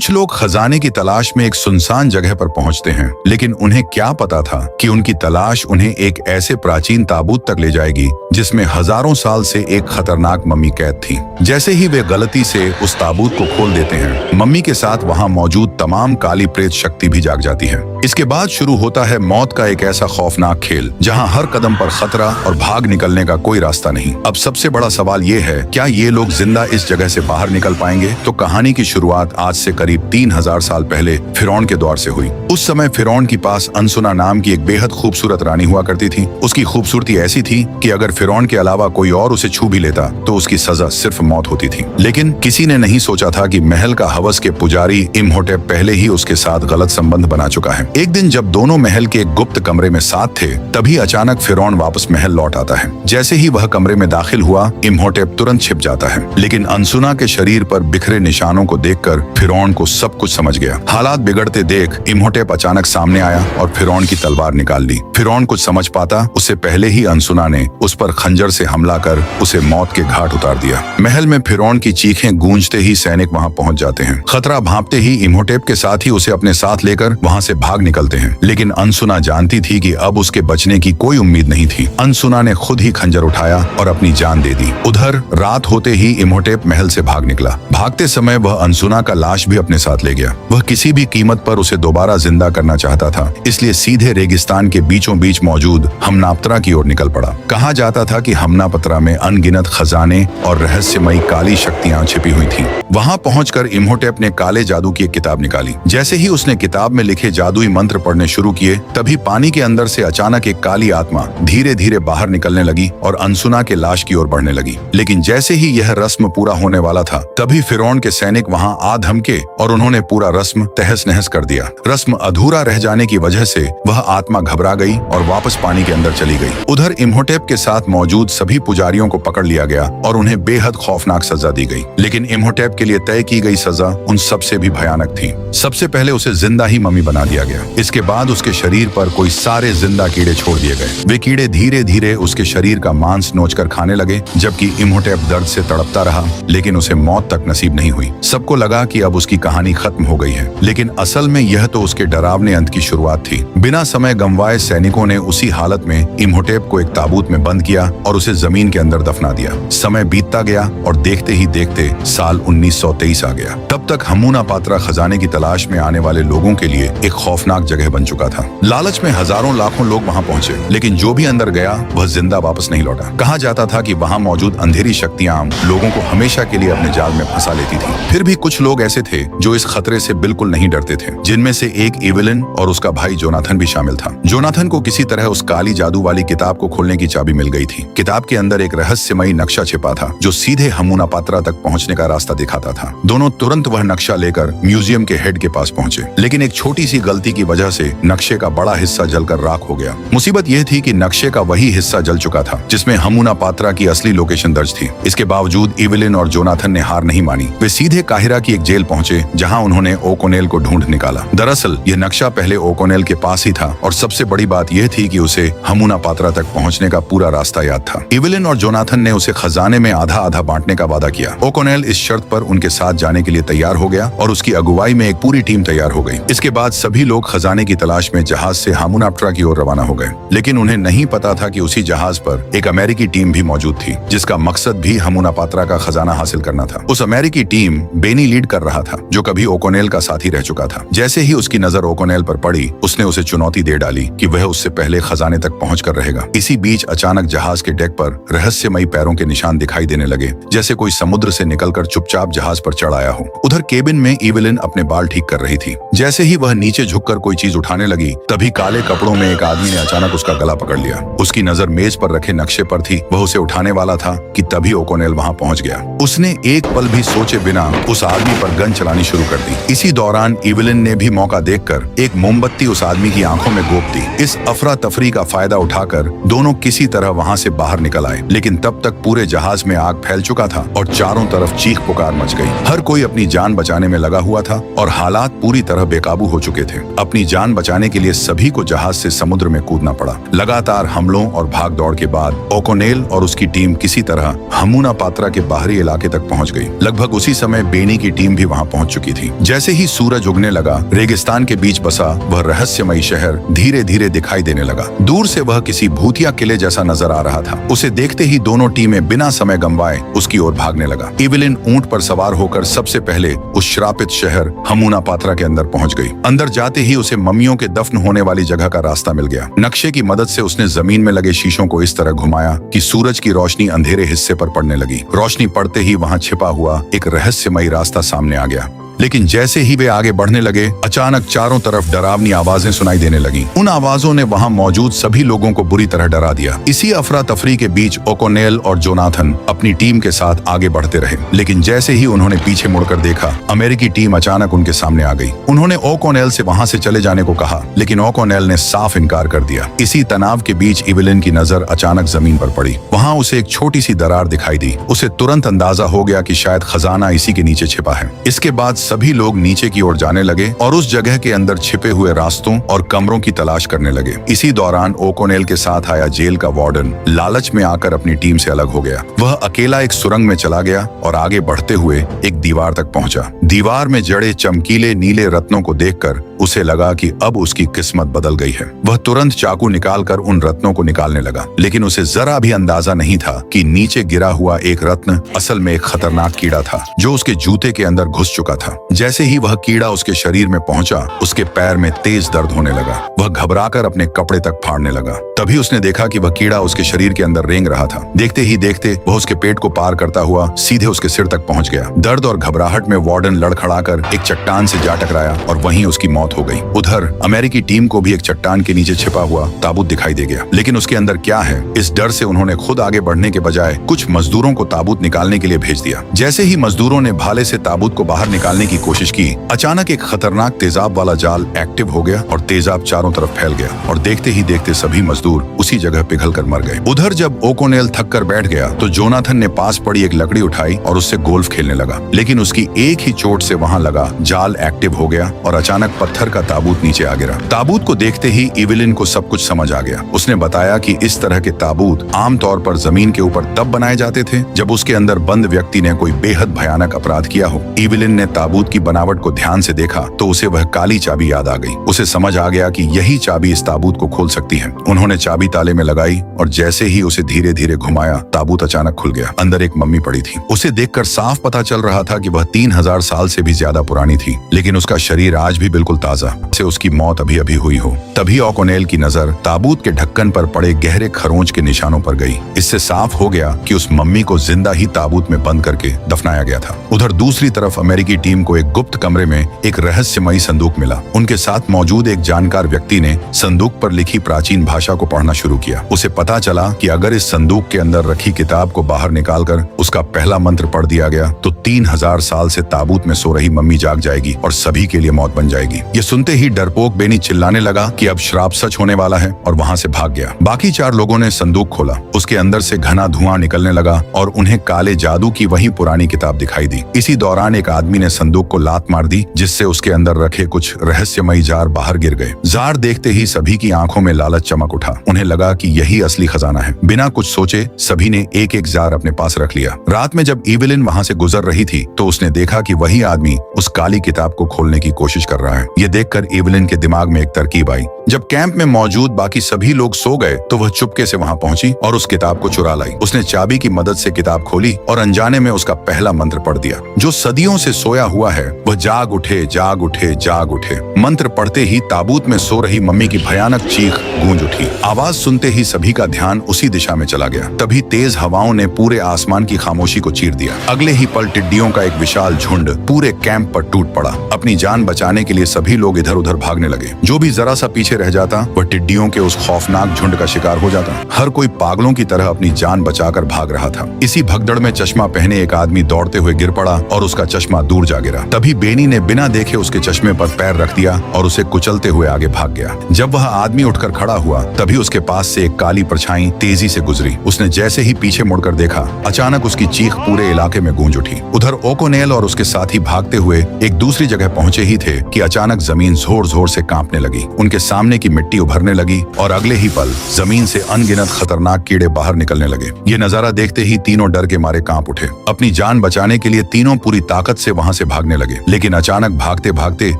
कुछ लोग खजाने की तलाश में एक सुनसान जगह पर पहुंचते हैं, लेकिन उन्हें क्या पता था कि उनकी तलाश उन्हें एक ऐसे प्राचीन ताबूत तक ले जाएगी जिसमें हजारों साल से एक खतरनाक मम्मी कैद थी। जैसे ही वे गलती से उस ताबूत को खोल देते हैं, मम्मी के साथ वहां मौजूद तमाम काली प्रेत शक्ति भी जाग जाती है। इसके बाद शुरू होता है मौत का एक ऐसा खौफनाक खेल जहां हर कदम पर खतरा और भाग निकलने का कोई रास्ता नहीं। अब सबसे बड़ा सवाल ये है, क्या ये लोग जिंदा इस जगह से बाहर निकल पाएंगे? तो कहानी की शुरुआत आज से करीब 3000 साल पहले फिरौन के दौर से हुई। उस समय फिरौन के पास अनसुना नाम की एक बेहद खूबसूरत रानी हुआ करती थी। उसकी खूबसूरती ऐसी थी कि अगर फिरौन के अलावा कोई और उसे छू भी लेता तो उसकी सजा सिर्फ मौत होती थी। लेकिन किसी ने नहीं सोचा था कि महल का हवस के पुजारी इम्होटेप पहले ही उसके साथ गलत संबंध बना चुका है। एक दिन जब दोनों महल के एक गुप्त कमरे में साथ थे, तभी अचानक फिरौन वापस महल लौट आता है। जैसे ही वह कमरे में दाखिल हुआ, इम्होटेप तुरंत छिप जाता है। लेकिन अनसुना के शरीर पर बिखरे निशानों को देखकर फिरौन को सब कुछ समझ गया। हालात बिगड़ते देख इम्होटेप अचानक सामने आया और फिरौन की तलवार निकाल ली। फिरौन कुछ समझ पाता उससे पहले ही अनसुना ने उस पर खंजर से हमला कर उसे मौत के घाट उतार दिया। महल में फिरौन की चीखें गूंजते ही सैनिक वहां पहुंच जाते हैं। खतरा भांपते ही इम्होटेप के साथ ही उसे अपने साथ लेकर वहां से भाग निकलते हैं। लेकिन अनसुना जानती थी कि अब उसके बचने की कोई उम्मीद नहीं थी। अनसुना ने खुद ही खंजर उठाया और अपनी जान दे दी। उधर रात होते ही इम्होटेप महल से भाग निकला। भागते समय वह अनसुना का लाश भी अपने साथ ले गया। वह किसी भी कीमत पर उसे दोबारा जिंदा करना चाहता था, इसलिए सीधे रेगिस्तान के बीचों बीच मौजूद हमनापतरा की ओर निकल पड़ा। कहा जाता था कि हमनापतरा में अनगिनत खजाने और रहस्यमयी काली शक्तियां छिपी हुई थीं। वहां पहुंचकर इम्होटेप ने काले जादू की एक किताब निकाली। जैसे ही उसने किताब में लिखे जादुई मंत्र पढ़ने शुरू किए, तभी पानी के अंदर से अचानक एक काली आत्मा धीरे धीरे बाहर निकलने लगी और अनसुना के लाश की ओर बढ़ने लगी। लेकिन जैसे ही यह रस्म पूरा होने वाला था, तभी फिरौन के सैनिक वहां आ धमके और उन्होंने पूरा रस्म तहस नहस कर दिया। रस्म अधूरा रह जाने की वजह से वह आत्मा घबरा गई और वापस पानी के अंदर चली गई। उधर इम्होटेप के साथ मौजूद सभी पुजारियों को पकड़ लिया गया और उन्हें बेहद खौफनाक सजा दी गई। लेकिन इम्होटेप के लिए तय की गई सजा उन सबसे भी भयानक थी। सबसे पहले उसे जिंदा ही मम्मी बना दिया गया। इसके बाद उसके शरीर पर कोई सारे जिंदा कीड़े छोड़ दिए गए। वे कीड़े धीरे धीरे उसके शरीर का मांस नोचकर खाने लगे, जबकि इम्होटेप दर्द से तड़पता रहा, लेकिन उसे मौत तक नसीब नहीं हुई। सबको लगा कि अब उसकी कहानी खत्म हो गई है, लेकिन असल में यह तो उसके डरावने अंत की शुरुआत थी। बिना समय गंवाए सैनिकों ने उसी हालत में इम्होटेप को एक ताबूत में बंद किया और उसे जमीन के अंदर दफना दिया। समय बीतता गया और देखते ही देखते साल 1923 आ गया। तब तक हमूनापात्रा खजाने की तलाश में आने वाले लोगों के लिए एक खौफनाक जगह बन चुका था। लालच में हजारों लाखों लोग वहां पहुंचे, लेकिन जो भी अंदर गया वह जिंदा वापस नहीं लौटा। कहा जाता था कि वहां मौजूद अंधेरी शक्तियां लोगों को हमेशा के लिए अपने जाल में फंसा लेती थी। फिर भी कुछ लोग ऐसे थे जो इस खतरे से बिल्कुल नहीं डरते थे, जिनमें से एक इवेलिन और उसका भाई जोनाथन भी शामिल था। जोनाथन को किसी तरह उस काली जादू वाली किताब को खोलने की चाबी मिल गई थी। किताब के अंदर एक रहस्यमयी नक्शा छिपा था जो सीधे हमूनापात्रा तक पहुंचने का रास्ता दिखाता था। दोनों तुरंत वह नक्शा लेकर म्यूजियम के हेड के पास पहुंचे, लेकिन एक छोटी सी गलती की वजह से नक्शे का बड़ा हिस्सा जलकर राख हो गया। मुसीबत यह थी कि नक्शे का वही हिस्सा जल चुका था जिसमें हमूनापात्रा की असली लोकेशन दर्ज थी। इसके बावजूद इवेलिन और जोनाथन ने हार नहीं मानी। वे सीधे काहिरा की एक जेल पहुंचे, जहां उन्होंने ओकोनेल को ढूंढ निकाला। दरअसल यह नक्शा पहले ओकोनेल के पास ही था और सबसे बड़ी बात यह थी कि उसे हमूनापात्रा तक पहुंचने का पूरा रास्ता याद था। इवेलिन और जोनाथन ने उसे खजाने में आधा आधा बांटने का वादा किया। ओकोनेल इस शर्त पर उनके साथ जाने के लिए तैयार हो गया और उसकी अगुवाई में एक पूरी टीम तैयार हो गई। इसके बाद सभी लोग खजाने की तलाश में जहाज से हमूनापात्रा की ओर रवाना हो गए, लेकिन उन्हें नहीं पता था कि उसी जहाज पर एक अमेरिकी टीम भी मौजूद थी, जिसका मकसद भी हमूनापात्रा का खजाना हासिल करना था। उस अमेरिकी टीम बेनी लीड कर रहा था, जो कभी ओकोनेल का साथी रह चुका था। जैसे ही उसकी नजर ओकोनेल पर पड़ी, उसने उसे चुनौती दे डाली कि वह उससे पहले खजाने तक पहुंच कर रहेगा। इसी बीच अचानक जहाज के डेक पर रहस्यमयी पैरों के निशान दिखाई देने लगे, जैसे कोई समुद्र से निकलकर चुपचाप जहाज पर चढ़ आया हो। उधर केबिन में इवेलिन अपने बाल ठीक कर रही थी। जैसे ही वह नीचे झुककर कोई चीज उठाने लगी, तभी काले कपड़ों में एक आदमी ने अचानक उसका गला पकड़ लिया। उसकी नजर मेज पर रखे नक्शे पर थी। वह उसे उठाने वाला था कि तभी ओकोनेल वहां पहुंच गया। उसने एक पल भी सोचे बिना उस आदमी पर गन चलानी शुरू कर दी। इसी दौरान इवेलिन ने भी मौका देखकर एक मोमबत्ती उस आदमी की आंखों में गोप दी। इस अफरा तफरी का फायदा उठाकर दोनों किसी तरह वहां से बाहर निकल आए, लेकिन तब तक पूरे जहाज में आग फैल चुका था और चारों तरफ चीख पुकार मच गई। हर कोई अपनी जान बचाने में लगा हुआ था और हालात पूरी तरह बेकाबू हो चुके थे। अपनी जान बचाने के लिए सभी को जहाज से समुद्र में कूदना पड़ा। लगातार हमलों और भाग दौड़ के बाद ओकोनेल और उसकी टीम किसी तरह हमूना पात्रा के बाहरी इलाके तक पहुंच गई। लगभग उसी समय बेनी की टीम भी वहां पहुंच चुकी थी। जैसे ही सूरज उगने लगा, रेगिस्तान के बीच बसा वह रहस्यमयी शहर धीरे धीरे दिखाई देने लगा। दूर से वह किसी भूतिया किले जैसा नजर आ रहा था। उसे देखते ही दोनों टीमें बिना समय गंवाए उसकी ओर भागने लगा। इवेलिन ऊंट पर सवार होकर सबसे पहले उस श्रापित शहर हमूना पात्रा के अंदर पहुंच गई। अंदर जाते ही उसे मम्मियों के दफन होने वाली जगह का रास्ता मिल गया। नक्शे की मदद से उसने जमीन में लगे शीशों को इस तरह घुमाया कि सूरज की रोशनी अंधेरे हिस्से पर पड़ने लगी। रोशनी पड़ते ही वहां छिपा हुआ एक रहस्यमयी रास्ता सामने आ गया। लेकिन जैसे ही वे आगे बढ़ने लगे, अचानक चारों तरफ डरावनी आवाजें सुनाई देने लगी। उन आवाजों ने वहां मौजूद सभी लोगों को बुरी तरह डरा दिया। इसी अफरा तफरी के बीच ओकोनेल और जोनाथन अपनी टीम के साथ आगे बढ़ते रहे, लेकिन जैसे ही उन्होंने पीछे मुड़कर देखा, अमेरिकी टीम अचानक उनके सामने आ गई। उन्होंने ओकोनेल से वहां से चले जाने को कहा, लेकिन ओकोनेल ने साफ इनकार कर दिया। इसी तनाव के बीच इवेलिन की नजर अचानक जमीन पर पड़ी। वहां उसे एक छोटी सी दरार दिखाई दी। उसे तुरंत अंदाजा हो गया कि शायद खजाना इसी के नीचे छिपा है। इसके बाद सभी लोग नीचे की ओर जाने लगे और उस जगह के अंदर छिपे हुए रास्तों और कमरों की तलाश करने लगे। इसी दौरान ओकोनेल के साथ आया जेल का वार्डन लालच में आकर अपनी टीम से अलग हो गया। वह अकेला एक सुरंग में चला गया और आगे बढ़ते हुए एक दीवार तक पहुंचा। दीवार में जड़े चमकीले नीले रत्नों को देखकर उसे लगा कि अब उसकी किस्मत बदल गई है। वह तुरंत चाकू निकालकर उन रत्नों को निकालने लगा, लेकिन उसे जरा भी अंदाजा नहीं था कि नीचे गिरा हुआ एक रत्न असल में एक खतरनाक कीड़ा था जो उसके जूते के अंदर घुस चुका था। जैसे ही वह कीड़ा उसके शरीर में पहुंचा, उसके पैर में तेज दर्द होने लगा। वह घबराकर अपने कपड़े तक फाड़ने लगा। तभी उसने देखा कि वह कीड़ा उसके शरीर के अंदर रेंग रहा था। देखते ही देखते वह उसके पेट को पार करता हुआ सीधे उसके सिर तक पहुंच गया। दर्द और घबराहट में वार्डन लड़खड़ाकर एक चट्टान से जा टकराया और वहीं उसकी मौत हो गई। उधर अमेरिकी टीम को भी एक चट्टान के नीचे छिपा हुआ ताबूत दिखाई दे गया, लेकिन उसके अंदर क्या है, इस डर से उन्होंने खुद आगे बढ़ने के बजाय कुछ मजदूरों को ताबूत निकालने के लिए भेज दिया। जैसे ही मजदूरों ने भाले से ताबूत को बाहर निकालने की कोशिश की, अचानक एक खतरनाक तेजाब वाला जाल एक्टिव हो गया और तेजाब चारों तरफ फैल गया और देखते ही देखते सभी मजदूर उसी जगह पिघल कर मर गए। उधर जब ओकोनेल थक कर बैठ गया तो जोनाथन ने पास पड़ी एक लकड़ी उठाई और उससे गोल्फ खेलने लगा, लेकिन उसकी एक ही चोट से वहां लगा जाल एक्टिव हो गया और अचानक पत्थर का ताबूत नीचे आ गिरा। ताबूत को देखते ही इवेलिन को सब कुछ समझ आ गया। उसने बताया कि इस तरह के ताबूत आमतौर पर जमीन के ऊपर तब बनाए जाते थे जब उसके अंदर बंद व्यक्ति ने कोई बेहद भयानक अपराध किया हो। इवेलिन ने ताबूत की बनावट को ध्यान से देखा तो उसे वह काली चाबी याद आ गई। उसे समझ आ गया कि यही चाबी इस ताबूत को खोल सकती है। उन्होंने चाबी ताले में लगाई और जैसे ही उसे धीरे धीरे घुमाया, ताबूत अचानक खुल गया। अंदर एक मम्मी पड़ी थी। उसे देखकर साफ पता चल रहा था कि वह 3000 साल से भी ज्यादा पुरानी थी, लेकिन उसका शरीर आज भी बिल्कुल ताजा, से उसकी मौत अभी अभी हुई हो। तभी ओकोनेल की नजर ताबूत के ढक्कन पर पड़े गहरे खरोंच के निशानों पर गई। इससे साफ हो गया कि उस मम्मी को जिंदा ही ताबूत में बंद करके दफनाया गया था। उधर दूसरी तरफ अमेरिकी टीम को एक गुप्त कमरे में एक रहस्यमयी संदूक मिला। उनके साथ मौजूद एक जानकार व्यक्ति ने संदूक पर लिखी प्राचीन भाषा को पढ़ना शुरू किया। उसे पता चला कि अगर इस संदूक के अंदर रखी किताब को बाहर निकालकर उसका पहला मंत्र पढ़ दिया गया तो 3000 साल से ताबूत में सो रही मम्मी जाग जाएगी और सभी के लिए मौत बन जाएगी। ये सुनते ही डरपोक बेनी चिल्लाने लगा कि अब श्राप सच होने वाला है और वहां से भाग गया। बाकी 4 लोगों ने संदूक खोला। उसके अंदर से घना धुआं निकलने लगा और उन्हें काले जादू की वही पुरानी किताब दिखाई दी। इसी दौरान एक आदमी ने संदूक को लात मार दी, जिससे उसके अंदर रखे कुछ रहस्यमयी जार बाहर गिर गए। जार देखते ही सभी की आंखों में लालच चमक उठा। उन्हें लगा कि यही असली खजाना है। बिना कुछ सोचे सभी ने एक एक जार अपने पास रख लिया। रात में जब इवेलिन वहां से गुजर रही थी तो उसने देखा कि वही आदमी उस काली किताब को खोलने की कोशिश कर रहा है। ये देखकर इवेलिन के दिमाग में एक तरकीब आई। जब कैंप में मौजूद बाकी सभी लोग सो गए तो वह चुपके से वहां पहुंची और उस किताब को चुरा लाई। उसने चाबी की मदद से किताब खोली और अनजाने में उसका पहला मंत्र पढ़ दिया। जो सदियों से सोया हुआ है वह जाग उठे, जाग उठे, जाग उठे। मंत्र पढ़ते ही ताबूत में सो रही मम्मी की भयानक चीख गूंज उठी। आवाज सुनते ही सभी का ध्यान उसी दिशा में चला गया। तभी तेज हवाओं ने पूरे आसमान की खामोशी को चीर दिया। अगले ही पल टिड्डियों का एक विशाल झुंड पूरे कैंप पर टूट पड़ा। अपनी जान बचाने के लिए सभी लोग इधर उधर भागने लगे। जो भी जरा सा पीछे रह जाता वह टिड्डियों के उस खौफनाक झुंड का शिकार हो जाता। हर कोई पागलों की तरह अपनी जान बचाकर भाग रहा था। इसी भगदड़ में चश्मा पहने एक आदमी दौड़ते हुए गिर पड़ा और उसका चश्मा दूर जा गया। गिरा। तभी बेनी ने बिना देखे उसके चश्मे पर पैर रख दिया और उसे कुचलते हुए आगे भाग गया। जब वह आदमी उठकर खड़ा हुआ तभी उसके पास से एक काली परछाई तेजी से गुजरी। उसने जैसे ही पीछे मुड़कर देखा, अचानक उसकी चीख पूरे इलाके में गूंज उठी। उधर ओकोनेल और उसके साथी भागते हुए एक दूसरी जगह पहुंचे ही थे कि अचानक जमीन जोर जोर से कांपने लगी। उनके सामने की मिट्टी उभरने लगी और अगले ही पल जमीन से अनगिनत खतरनाक कीड़े बाहर निकलने लगे। ये नजारा देखते ही तीनों डर के मारे कांप उठे। अपनी जान बचाने के लिए तीनों पूरी ताकत से वहां से भागने लगे, लेकिन अचानक भागते भागते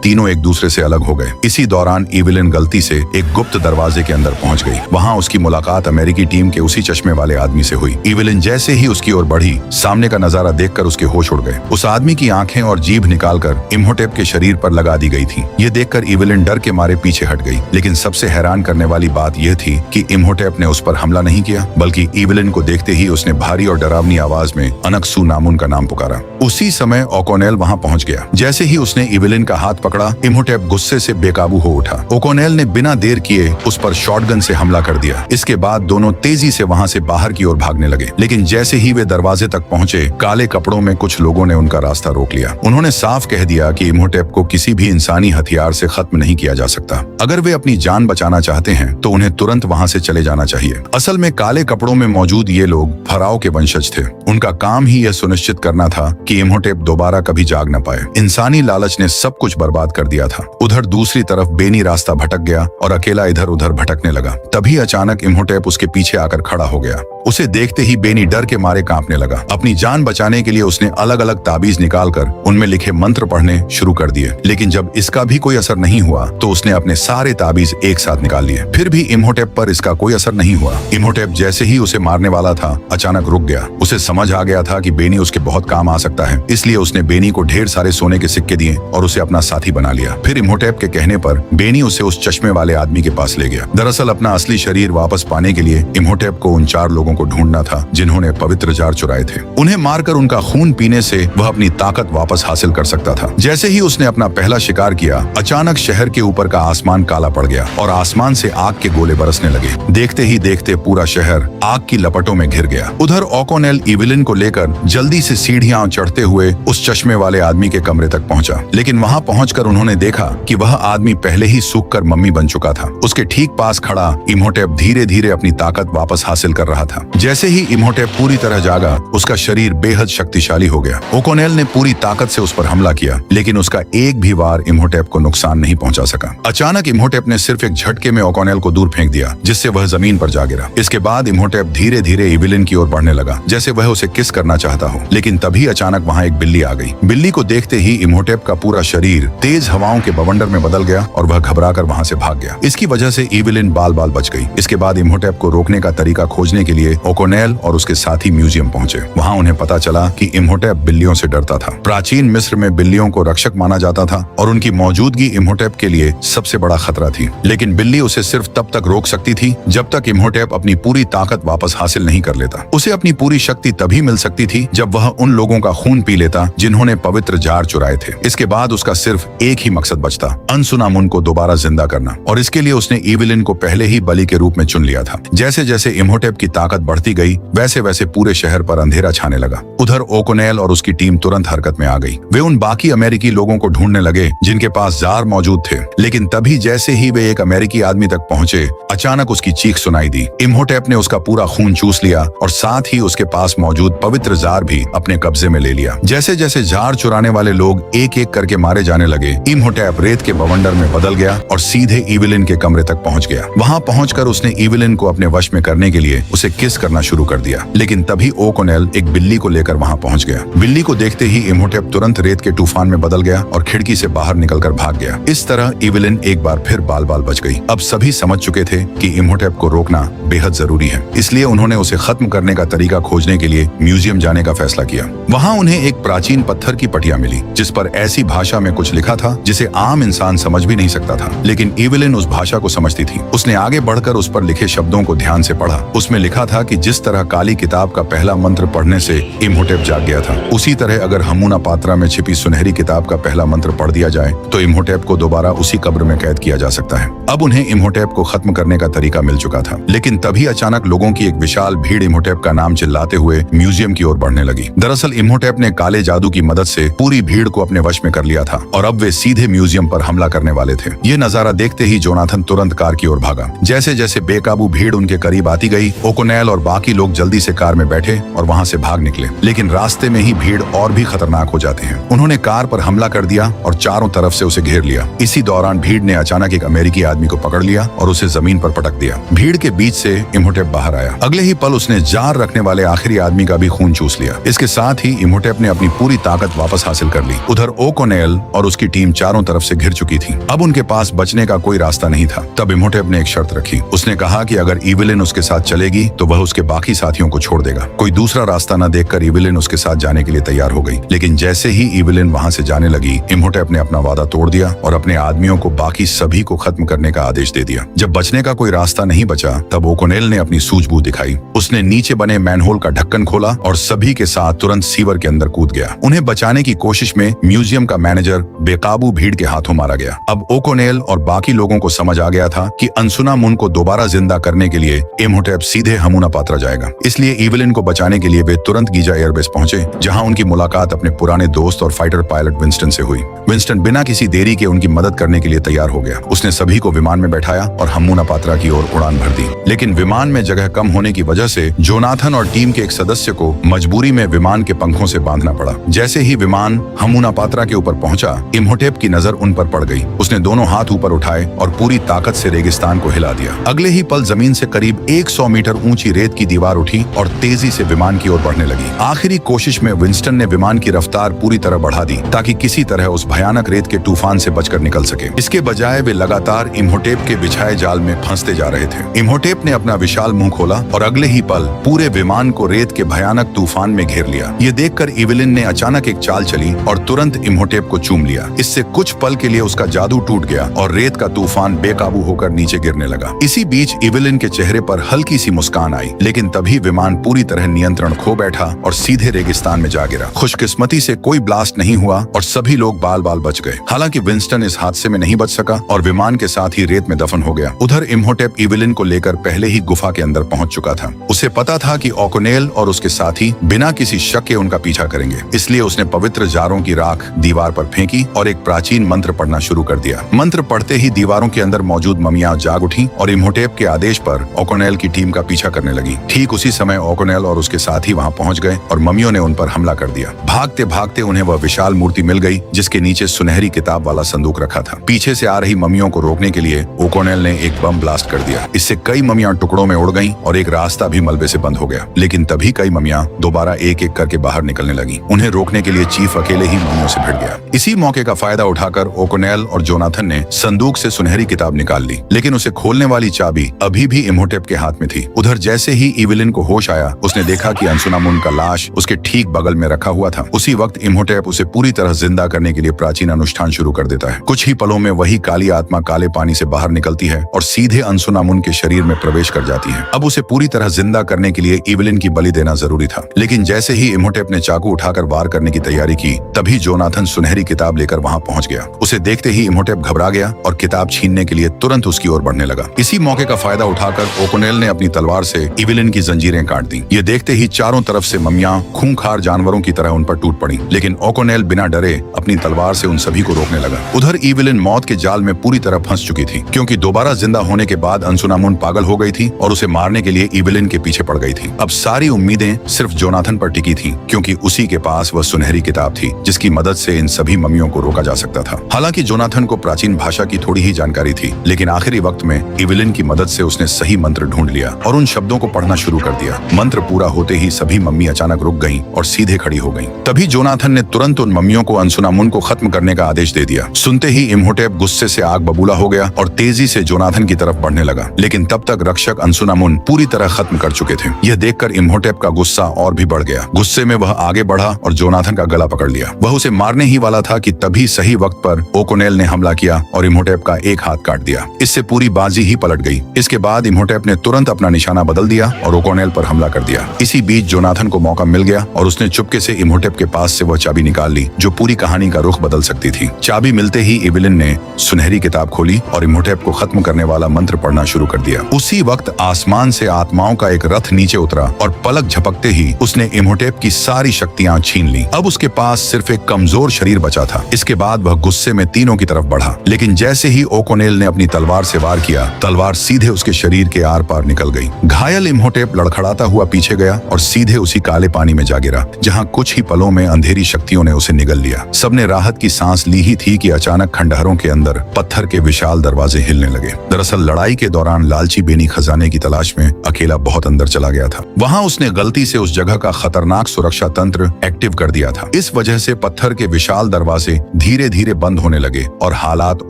तीनों एक दूसरे से अलग हो गए। इसी दौरान इवेलिन गलती से एक गुप्त दरवाजे के अंदर पहुंच गई। वहां उसकी मुलाकात अमेरिकी टीम के उसी चश्मे वाले आदमी से हुई। इवेलिन जैसे ही उसकी ओर बढ़ी, सामने का नजारा देखकर उसके होश उड़ गए। उस आदमी की आंखें और जीभ निकालकर इम्होटेप के शरीर पर लगा दी गई थी। ये देखकर इवेलिन डर के मारे पीछे हट गई, लेकिन सबसे हैरान करने वाली बात यह थी कि इम्होटेप ने उस पर हमला नहीं किया, बल्कि इवेलिन को देखते ही उसने भारी और डरावनी आवाज में अनकसू नामुन का नाम पुकारा। उसी समय ओकोनेल वहां पहुंच गया। जैसे ही उसने इवेलिन का हाथ पकड़ा, इम्होटेप गुस्से से बेकाबू हो उठा। ओकोनेल ने बिना देर किए उस पर शॉटगन से हमला कर दिया। इसके बाद दोनों तेजी से वहां से बाहर की ओर भागने लगे, लेकिन जैसे ही वे दरवाजे तक पहुंचे, काले कपड़ों में कुछ लोगों ने उनका रास्ता रोक लिया। उन्होंने साफ कह दिया कि इम्होटेप को किसी भी इंसानी हथियार से खत्म नहीं किया जा सकता। अगर वे अपनी जान बचाना चाहते हैं तो उन्हें तुरंत वहां से चले जाना चाहिए। असल में काले कपड़ों में मौजूद ये लोग फराओ के वंशज थे। उनका काम ही यह सुनिश्चित करना था कि इम्होटेप दोबारा कभी जाग न पाए। इंसानी लालच ने सब कुछ बर्बाद कर दिया था। उधर दूसरी तरफ बेनी रास्ता भटक गया और अकेला इधर उधर भटकने लगा। तभी अचानक इम्होटेप उसके पीछे आकर खड़ा हो गया। उसे देखते ही बेनी डर के मारे कांपने लगा। अपनी जान बचाने के लिए उसने अलग अलग ताबीज निकालकर उनमें लिखे मंत्र पढ़ने शुरू कर दिए, लेकिन जब इसका भी कोई असर नहीं हुआ तो उसने अपने सारे ताबीज एक साथ निकाल लिए। फिर भी इम्होटेप पर इसका कोई असर नहीं हुआ। इम्होटेप जैसे ही उसे मारने वाला था, अचानक रुक गया। उसे समझ आ गया था कि बेनी उसके बहुत काम आ सकता है, इसलिए उसने बेनी को ढेर सारे सोने के सिक्के दिए और उसे अपना साथी बना लिया। फिर इम्होटेप के कहने पर बेनी उसे उस चश्मे वाले आदमी के पास ले गया। दरअसल अपना असली शरीर वापस पाने के लिए इम्होटेप को उन 4 लोगों को ढूंढना था जिन्होंने पवित्र जार चुराए थे। उन्हें मारकर उनका खून पीने से वह अपनी ताकत वापस हासिल कर सकता था। जैसे ही उसने अपना पहला शिकार किया, अचानक शहर के ऊपर का आसमान काला पड़ गया और आसमान से आग के गोले बरसने लगे। देखते ही देखते पूरा शहर आग की लपटों में घिर गया। उधर ओकोनेल इवेलिन को लेकर जल्दी से सीढ़ियां चढ़ते हुए उस चश्मे वाले आदमी के कमरे तक पहुंचा, लेकिन वहां पहुंचकर उन्होंने देखा कि वह आदमी पहले ही सूखकर मम्मी बन चुका था। उसके ठीक पास खड़ा इम्होटेप धीरे धीरे अपनी ताकत वापस हासिल कर रहा था। जैसे ही इम्होटेप पूरी तरह जागा, उसका शरीर बेहद शक्तिशाली हो गया। ओकोनेल ने पूरी ताकत से उस पर हमला किया, लेकिन उसका एक भी वार इम्होटेप को नुकसान नहीं पहुंचा सका। अचानक इम्होटेप ने सिर्फ एक झटके में ओकोनेल को दूर फेंक दिया, जिससे वह जमीन पर जा गिरा। इसके बाद इम्होटेप धीरे धीरे इवेलिन की ओर बढ़ने लगा, जैसे वह उसे किस करना चाहता हो। लेकिन तभी अचानक वहां एक बिल्ली आ गई। बिल्ली को देखते ही इम्होटेप का पूरा शरीर तेज हवाओं के बवंडर में बदल गया और वह घबराकर वहां से भाग गया। इसकी वजह से इवेलिन बाल बाल बच गई। इसके बाद इम्होटेप को रोकने का तरीका खोजने के लिए ओकोनेल और उसके साथी म्यूजियम पहुंचे। वहां उन्हें पता चला कि इम्होटेप बिल्लियों से डरता था। प्राचीन मिस्र में बिल्लियों को रक्षक माना जाता था और उनकी मौजूदगी इम्होटेप के लिए सबसे बड़ा खतरा थी। लेकिन बिल्ली उसे सिर्फ तब तक रोक सकती थी जब तक इम्होटेप अपनी पूरी ताकत वापस हासिल नहीं कर लेता। उसे अपनी पूरी शक्ति तभी मिल सकती थी जब वह उन लोगों का खून पी लेता जिन्होंने पवित्र जार चुराए थे। इसके बाद उसका सिर्फ एक ही मकसद बचता, अनसुनामुन को दोबारा जिंदा करना, और इसके लिए उसने इवेलिन को पहले ही बलि के रूप में चुन लिया था। जैसे जैसे इम्होटेप की ताकत बढ़ती गई, वैसे वैसे पूरे शहर पर अंधेरा छाने लगा। उधर ओकोनेल और उसकी टीम तुरंत हरकत में आ गई। वे उन बाकी अमेरिकी लोगों को ढूंढने लगे जिनके पास जार मौजूद थे। लेकिन तभी जैसे ही वे एक अमेरिकी आदमी तक पहुंचे, अचानक उसकी चीख सुनाई दी। इम्होटेप ने उसका पूरा खून चूस लिया और साथ ही उसके पास मौजूद पवित्र जार भी अपने कब्जे में ले लिया। जैसे जैसे जार चुराने वाले लोग एक एक करके मारे जाने लगे, इम्होटेप रेत के बवंडर में बदल गया और सीधे इवेलिन के कमरे तक पहुंच गया। वहां पहुंचकर उसने इवेलिन को अपने वश में करने के लिए उसे किस करना शुरू कर दिया। लेकिन तभी ओकोनेल एक बिल्ली को लेकर वहां पहुंच गया। बिल्ली को देखते ही इम्होटेप तुरंत रेत के तूफान में बदल गया और खिड़की से बाहर निकलकर भाग गया। इस तरह इवेलिन एक बार फिर बाल बाल बच गई। अब सभी समझ चुके थे कि इम्होटेप को रोकना बेहद जरूरी है, इसलिए उन्होंने उसे खत्म करने का तरीका खोजने के लिए म्यूजियम जाने का फैसला किया। वहां उन्हें एक प्राचीन पत्थर की पटिया मिली जिस पर ऐसी भाषा में कुछ लिखा था जिसे आम इंसान समझ भी नहीं सकता था, लेकिन इवेलिन उस भाषा को समझती थी। उसने आगे बढ़कर उस पर लिखे शब्दों को ध्यान से पढ़ा। उसमें लिखा था कि जिस तरह काली किताब का पहला मंत्र पढ़ने से इम्होटेप जाग गया था, उसी तरह अगर हमूना पात्रा में छिपी सुनहरी किताब का पहला मंत्र पढ़ दिया जाए तो इम्होटेप को दोबारा उसी कब्र में कैद किया जा सकता है। अब उन्हें इम्होटेप को खत्म करने का तरीका मिल चुका था। लेकिन तभी अचानक लोगों की एक विशाल भीड़ इम्होटेप का नाम चिल्लाते हुए म्यूजियम की ओर बढ़ने लगी। दरअसल इम्होटेप ने काले जादू की मदद से पूरी भीड़ को अपने वश में कर लिया था और अब वे सीधे म्यूजियम पर हमला करने वाले थे। ये नजारा देखते ही जोनाथन तुरंत कार की ओर भागा। जैसे जैसे बेकाबू भीड़ उनके करीब आती गई, ओकोनेल और बाकी लोग जल्दी से कार में बैठे और वहां से भाग निकले। लेकिन रास्ते में ही भीड़ और भी खतरनाक हो जाते हैं। उन्होंने कार पर हमला कर दिया और चारों तरफ से उसे घेर लिया। इसी दौरान भीड़ ने अचानक एक अमेरिकी आदमी को पकड़ लिया और उसे जमीन पर पटक दिया। भीड़ के बीच से इम्होटेप बाहर आया। अगले ही पल उसने जार रखने वाले आखिरी आदमी का भी खून चूस लिया। इसके साथ ही इम्होटेप ने अपनी पूरी ताकत वापस हासिल कर ली। उधर ओकोनेल और उसकी टीम चारों तरफ से घिर चुकी थी। अब उनके पास बचने का कोई रास्ता नहीं था। तब इम्होटेप ने एक शर्त रखी। उसने कहा कि अगर इविलिन उसके साथ चलेगी तो वह उसके बाकी साथियों को छोड़ देगा। कोई दूसरा रास्ता न देखकर इविलिन उसके साथ जाने के लिए तैयार हो गई। लेकिन जैसे ही इविलिन वहां से जाने लगी, इम्होटेप ने अपना वादा तोड़ दिया और अपने आदमियों को बाकी सभी को खत्म करने का आदेश दे दिया। जब बचने का कोई रास्ता नहीं बचा, तब ओकोनेल ने अपनी सूझबूझ दिखाई। उसने नीचे बने मैनहोल का ढक्कन खोला और सभी के साथ तुरंत सीवर के अंदर कूद गया। उन्हें बचाने की कोशिश में म्यूजियम का मैनेजर बेकाबू भीड़ के हाथों मारा गया। अब ओकोनेल और बाकी लोगों को समझ आ गया था कि अंसुनामुन को दोबारा जिंदा करने के लिए इम्होटेप सीधे हमूना पात्रा जाएगा। इसलिए इविलिन को बचाने के लिए वे तुरंत गीजा एयरबेस पहुंचे, जहां उनकी मुलाकात अपने पुराने दोस्त और फाइटर पायलट विंस्टन से हुई। विंस्टन बिना किसी देरी के उनकी मदद करने के लिए तैयार हो गया। उसने सभी को विमान में बैठाया और हमूना पात्रा की ओर उड़ान भर दी। लेकिन विमान में जगह कम होने की वजह से जोनाथन और टीम के एक सदस्य को मजबूरी में विमान के पंखों से बांधना पड़ा। जैसे ही विमान हमूना पात्रा के ऊपर पहुंचा, इम्होटेप की नजर उन पर पड़ गई। उसने दोनों हाथ ऊपर उठाए और पूरी ताकत से रेगिस्तान को हिला दिया। अगले ही पल जमीन से करीब 100 मीटर ऊंची रेत की दीवार उठी और तेजी से विमान की ओर बढ़ने लगी। आखिरी कोशिश में विंस्टन ने विमान की रफ्तार पूरी तरह बढ़ा दी ताकि किसी तरह उस भयानक रेत के तूफान से बचकर निकल सके। इसके बजाय वे लगातार इम्होटेप के बिछाए जाल में फंसते जा रहे थे। इम्होटेप ने अपना विशाल मुंह खोला और अगले ही पल पूरे विमान को रेत के भयानक तूफान में घेर लिया। ये देखकर इविलिन ने अचानक एक चाल चली और तुरंत इम्होटेप को चूम लिया। इससे कुछ पल के लिए उसका जादू टूट गया और रेत का तूफान बेकाबू होकर नीचे गिरने लगा। इसी बीच इविलिन के चेहरे पर हल्की सी मुस्कान आई, लेकिन तभी विमान पूरी तरह नियंत्रण खो बैठा और सीधे रेगिस्तान में जा गिरा। खुशकिस्मती से कोई ब्लास्ट नहीं हुआ और सभी लोग बाल बाल बच गए। हालांकि विंस्टन इस हादसे में नहीं बच सका और विमान के साथ ही रेत में दफन हो गया। उधर इम्होटेप इविलिन को लेकर पहले ही गुफा के अंदर पहुंच चुका था। उसे पता था कि ओकोनेल और उसके साथी बिना किसी शक के उनका पीछा करेंगे, इसलिए उसने पवित्र जारों की राख दीवार पर फेंकी और एक प्राचीन मंत्र पढ़ना शुरू कर दिया। मंत्र पढ़ते ही दीवारों के अंदर मौजूद ममियां जाग उठी और इम्होटेप के आदेश पर ओकोनेल की टीम का पीछा करने लगी। ठीक उसी समय ओकोनेल और उसके साथी वहां पहुंच गए और ममियों ने उन पर हमला कर दिया। भागते भागते उन्हें वह विशाल मूर्ति मिल गई जिसके नीचे सुनहरी किताब वाला संदूक रखा था। पीछे से आ रही ममियों को रोकने के लिए ओकोनेल ने एक बम ब्लास्ट कर दिया। इससे कई ममियां टुकड़ों में उड़ गईं और एक रास्ता भी मलबे से बंद हो गया। लेकिन तभी कई ममियां दोबारा एक एक करके बाहर निकलने लगी। उन्हें रोकने के लिए चीफ अकेले ही ममियों से भिड़ गया। इसी मौके का फायदा उठाकर ओकोनेल और जोनाथन ने संदूक से सुनहरी किताब निकाल ली, लेकिन उसे खोलने वाली चाबी अभी भी इम्होटेप के हाथ में थी। उधर जैसे ही इविलिन को होश आया, उसने देखा कि अंसुनामुन का लाश उसके ठीक बगल में रखा हुआ था। उसी वक्त इम्होटेप उसे पूरी तरह जिंदा करने के लिए प्राचीन अनुष्ठान शुरू कर देता है। कुछ ही पलों में वही काली आत्मा काले पानी से बाहर निकलती है और सीधे अंसुनामुन के शरीर में प्रवेश कर जाती है। अब उसे पूरी तरह जिंदा करने के लिए इविलिन की बलि देना जरूरी था। लेकिन जैसे ही इम्होटेप ने चाकू उठाकर वार करने की तैयारी की, तभी जोनाथन सुनहरी किताब लेकर वहां पहुंच गया। उसे देखते ही इम्होटेप घबरा गया और किताब छीनने के लिए तुरंत उसकी ओर बढ़ने लगा। इसी मौके का फायदा उठाकर ओकोनेल ने अपनी तलवार से इविलिन की जंजीरें काट दी। ये देखते ही चारों तरफ से ममियां खूंखार जानवरों की तरह उन पर टूट पड़ी, लेकिन ओकोनेल बिना डरे अपनी तलवार से उन सभी को रोकने लगा। उधर इविलिन मौत के जाल में पूरी तरह फंस चुकी थी, क्योंकि दोबारा जिंदा होने के बाद अंसुनामुन पागल हो गई थी और उसे मारने के लिए इविलिन के पीछे पड़ गई थी। अब सारी उम्मीदें सिर्फ जोनाथन पर टिकी थी, क्योंकि उसी के पास वह सुनहरी किताब थी जिसकी मदद से इन सभी ममियों को रोका जा सकता था। हालांकि जोनाथन को प्राचीन भाषा की थोड़ी ही जानकारी थी, लेकिन आखिरी वक्त में इविलिन की मदद से उसने सही मंत्र ढूंढ लिया और उन शब्दों को पढ़ना शुरू कर दिया। मंत्र पूरा होते ही सभी मम्मी अचानक रुक गईं और सीधे खड़ी हो गईं। तभी जोनाथन ने तुरंत उन मम्मियों को अंसुनामुन को खत्म करने का आदेश दे दिया। सुनते ही इम्होटेप गुस्से से आग बबूला हो गया और तेजी से जोनाथन की तरफ बढ़ने लगा, लेकिन तब तक रक्षक अंसुनामुन पूरी तरह खत्म कर चुके थे। यह देखकर इम्होटेप का गुस्सा और भी बढ़ गया। गुस्से में वह आगे बढ़ा और जोनाथन का गला पकड़ लिया। वह उसे मारने ही वाला था कि तभी सही वक्त पर ओकोनेल ने हमला किया और इम्होटेप का एक हाथ काट दिया। इससे पूरी बाजी ही पलट गई। इसके बाद इम्होटेप ने तुरंत अपना निशाना बदल दिया और ओकोनेल पर हमला कर दिया। इसी बीच जोनाथन को मौका मिल गया और उसने चुपके से इम्होटेप के पास से वह चाबी निकाल ली जो पूरी कहानी का रुख बदल सकती थी। चाबी मिलते ही इविलिन ने सुनहरी किताब खोली और इम्होटेप को खत्म करने वाला मंत्र पढ़ना शुरू कर दिया। उसी वक्त आसमान से आत्माओं का एक रथ नीचे उतरा और पलक झपकते ही उसने इम्होटेप की सारी शक्तियां छीन ली। अब उसके पास पास सिर्फ एक कमजोर शरीर बचा था। इसके बाद वह गुस्से में तीनों की तरफ बढ़ा, लेकिन जैसे ही ओकोनेल ने अपनी तलवार से वार किया, तलवार सीधे उसके शरीर के आर पार निकल गई। घायल इम्होटेप लड़खड़ाता हुआ पीछे गया और सीधे उसी काले पानी में जा गिरा, जहां कुछ ही पलों में अंधेरी शक्तियों ने उसे निगल लिया। सबने राहत की सांस ली ही थी कि अचानक खंडहरों के अंदर पत्थर के विशाल दरवाजे हिलने लगे। दरअसल लड़ाई के दौरान लालची बेनी खजाने की तलाश में अकेला बहुत अंदर चला गया था। वहां उसने गलती से उस जगह का खतरनाक सुरक्षा तंत्र एक्टिव कर दिया था। इस वजह से पत्थर के विशाल दरवाजे धीरे धीरे बंद होने लगे और हालात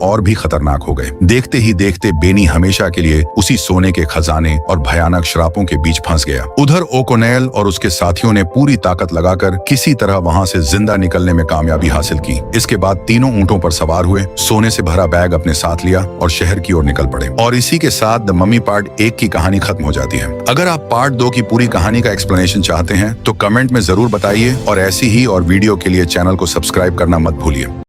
और भी खतरनाक हो गए। देखते ही देखते बेनी हमेशा के लिए उसी सोने के खजाने और भयानक श्रापों के बीच फंस गया। उधर ओकोनेल और उसके साथियों ने पूरी ताकत लगाकर किसी तरह वहां से जिंदा निकलने में कामयाबी हासिल की। इसके बाद तीनों ऊंटों पर सवार हुए, सोने से भरा बैग अपने साथ लिया और शहर की ओर निकल पड़े। और इसी के साथ द मम्मी पार्ट 1 की कहानी खत्म हो जाती है। अगर आप पार्ट 2 की पूरी कहानी का एक्सप्लेनेशन चाहते हैं तो कमेंट में जरूर बताइए और ऐसी ही और वीडियो के लिए चैनल को सब्सक्राइब करना मत भूलिए।